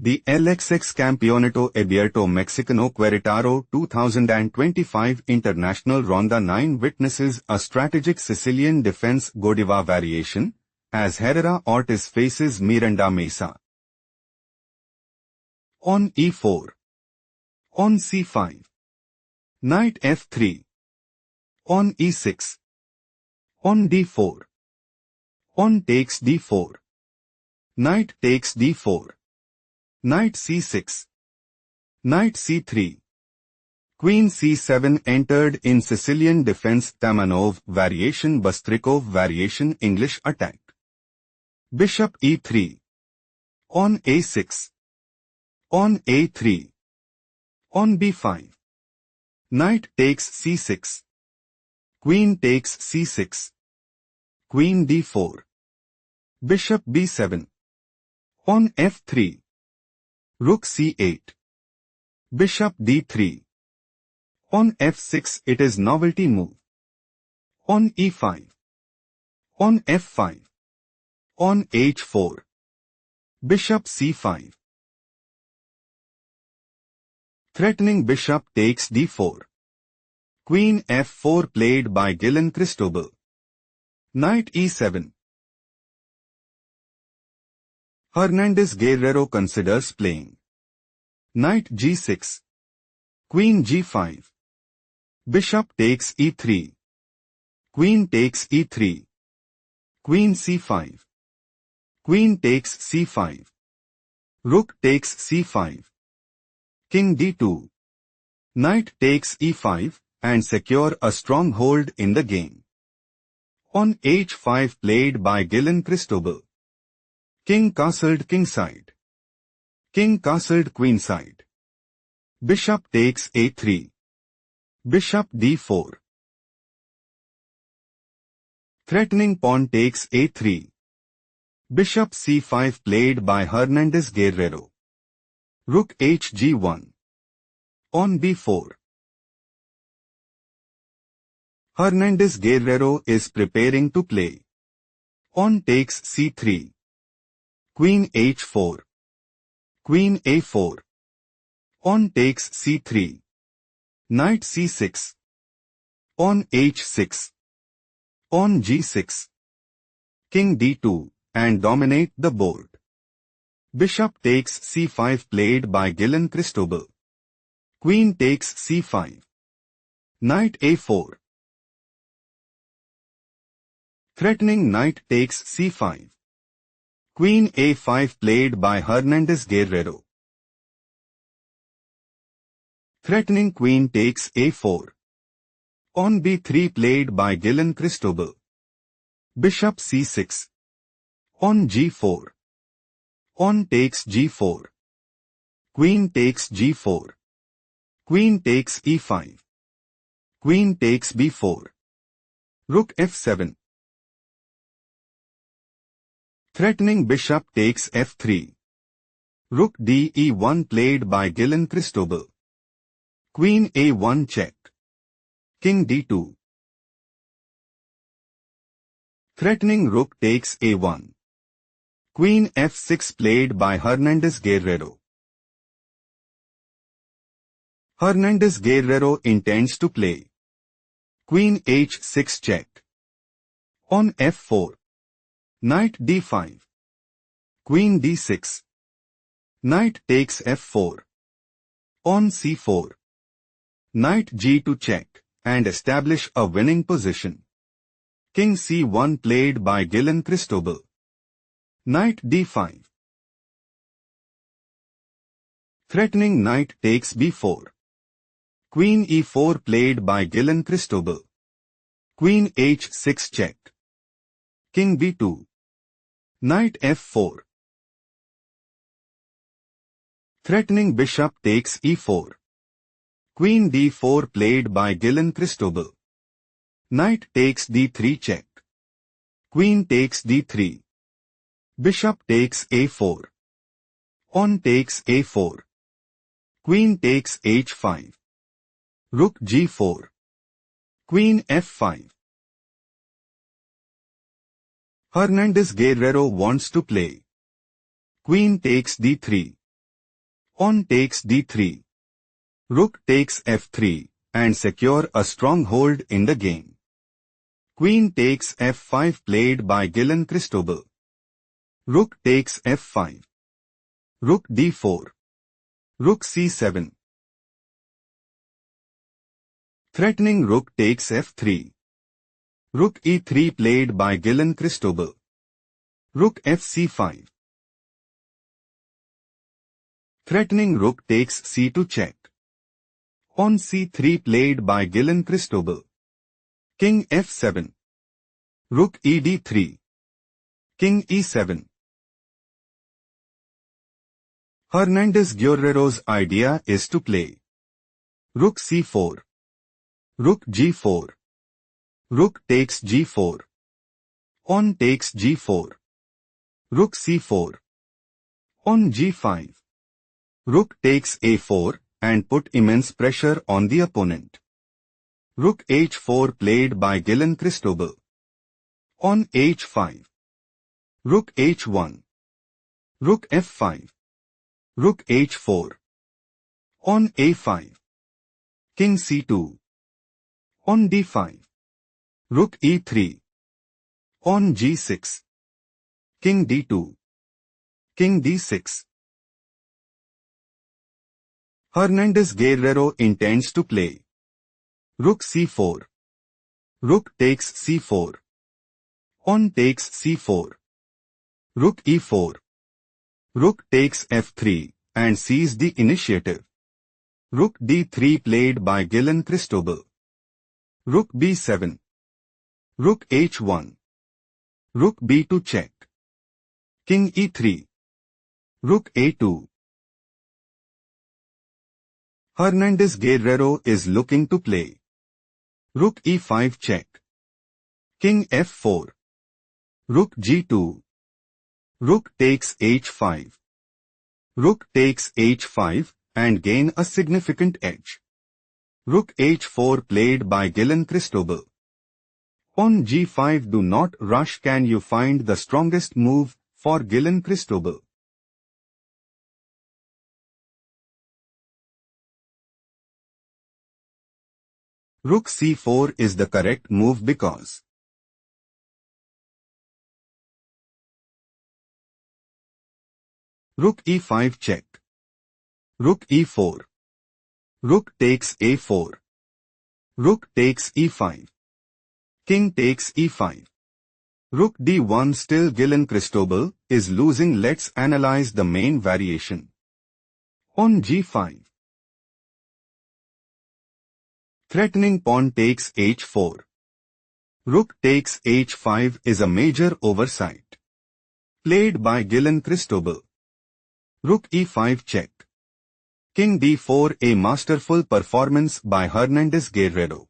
The LXX Campeonato Abierto Mexicano Queretaro 2025 International Ronda 9 witnesses a strategic Sicilian defense Godiva variation, as Herrera Ortiz faces Miranda Mesa. On e4. On c5. Knight f3. On e6. On d4. On takes d4. Knight takes d4. Knight c6. Knight c3. Queen c7 entered in Sicilian defense Tamanov variation Bastrikov variation English attack. Bishop e3. On a6. On a3. On b5. Knight takes c6. Queen takes c6. Queen d4. Bishop b7. On f3. Rook c8. Bishop d3. On f6 it is novelty move. On e5. On f5. On h4. Bishop c5. Threatening bishop takes d4. Queen f4 played by Guillen Cristobal. Knight e7. Hernandez Guerrero considers playing. Knight g6. Queen g5. Bishop takes e3. Queen takes e3. Queen c5. Queen takes c5. Rook takes c5. King d2. Knight takes e5 and secure a strong hold in the game. On h5 played by Guillen Cristobal. King castled kingside. King castled queenside. Bishop takes a3. Bishop d4. Threatening pawn takes a3. Bishop c5 played by Hernandez Guerrero. Rook hg1. On b4. Hernandez Guerrero is preparing to play. On takes c3. Queen h4. Queen a4. On takes c3. Knight c6. On h6. On g6. King d2, and dominate the board. Bishop takes c5 played by Guillen Cristobal. Queen takes c5. Knight a4. Threatening knight takes c5. Queen a5 played by Hernandez Guerrero. Threatening queen takes a4. On b3 played by Guillen Cristobal. Bishop c6. On g4. On takes g4. Queen takes g4. Queen takes e5. Queen takes b4. Rook f7. Threatening bishop takes f3. Rook de1 played by Guillen Cristobal. Queen a1 check. King d2. Threatening rook takes a1. Queen f6 played by Hernandez Guerrero. Hernandez Guerrero intends to play. Queen h6 check. On f4. Knight d5. Queen d6. Knight takes f4. On c4. Knight g2 check, and establish a winning position. King c1 played by Guillen Cristobal. Knight d5. Threatening knight takes b4. Queen e4 played by Guillen Cristobal. Queen h6 check. King b2. Knight f4. Threatening bishop takes e4. Queen d4 played by Guillen Cristobal. Knight takes d3 check. Queen takes d3. Bishop takes a4. On takes a4. Queen takes h5. Rook g4. Queen f5. Hernandez Guerrero wants to play. Queen takes d3. Pawn takes d3. Rook takes f3, and secure a strong hold in the game. Queen takes f5 played by Guillen Cristobal. Rook takes f5. Rook d4. Rook c7. Threatening rook takes f3. Rook e3 played by Guillen Cristobal. Rook fc5. Threatening rook takes c2 check. Pawn c3 played by Guillen Cristobal. King f7. Rook ed3. King e7. Hernandez Guerrero's idea is to play Rook c4. Rook g4. Rook takes g4. Pawn takes g4. Rook c4. Pawn g5. Rook takes a4 and put immense pressure on the opponent. Rook h4 played by Guillen Cristobal. Pawn h5. Rook h1. Rook f5. Rook h4. Pawn a5. King c2. Pawn d5. Rook e3. Pawn g6. King d2. King d6. Hernandez Guerrero intends to play Rook c4. Rook takes c4. Pawn takes c4. Rook e4. Rook takes f3 and seizes the initiative. Rook d3 played by Guillen Cristobal. Rook b7. Rook h1. Rook b2 check. King e3. Rook a2. Hernandez Guerrero is looking to play Rook e5 check. King f4. Rook g2. Rook takes h5. Rook takes h5 and gain a significant edge. Rook h4 played by Guillen Cristobal. Pawn g5. Do not rush. Can you find the strongest move for Guillen Cristobal? Rook c4 is the correct move because Rook e5 check. Rook e4. Rook takes a4. Rook takes e5. King takes e5. Rook d1. Still Guillen Cristobal is losing. Let's analyze the main variation. Pawn g5. Threatening pawn takes h4. Rook takes h5 is a major oversight played by Guillen Cristobal. Rook e5 check. King d4. A masterful performance by Hernandez Guerrero.